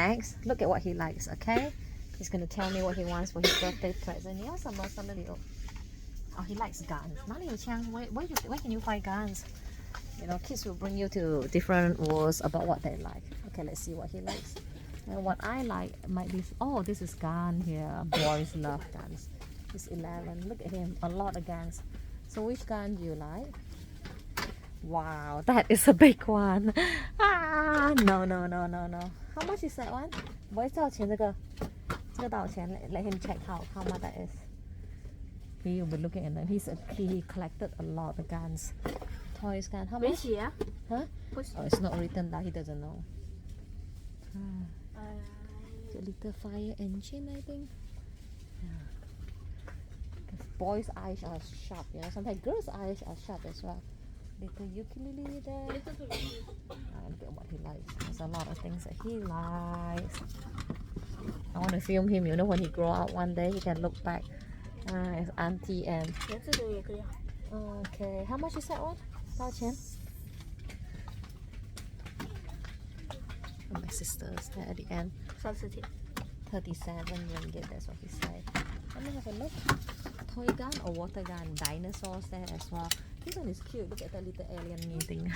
next. Look at what he likes, okay? He's gonna tell me what he wants for his birthday present. Oh, he likes guns. Where can you find guns? You know, kids will bring you to different worlds about what they like. Okay, let's see what he likes. And what I like might be, oh, this is gun here. Boys love guns. He's 11. Look at him, a lot of guns. So which gun do you like? Wow, that is a big one. Ah, no. How much is that one? Boys, 多少钱这个？这个多少钱？ Let him check how much that is. He will be looking at them. He collected a lot of guns. Toys gun. How much? Huh? Oh, it's not written that. He doesn't know. A little fire engine, I think. Yeah. Boys' eyes are sharp. You know, sometimes girls' eyes are sharp as well. Little ukulele there. Look at what he likes. There's a lot of things that he likes. I want to film him. You know, when he grow up one day, he can look back. It's Auntie Anne. Okay, how much is that one? 多少钱? My sister's there at the end. 37 ringgit, that's what he said. Let me have a look. Toy gun or water gun. Dinosaurs there as well. This one is cute. Look at that little alien thing.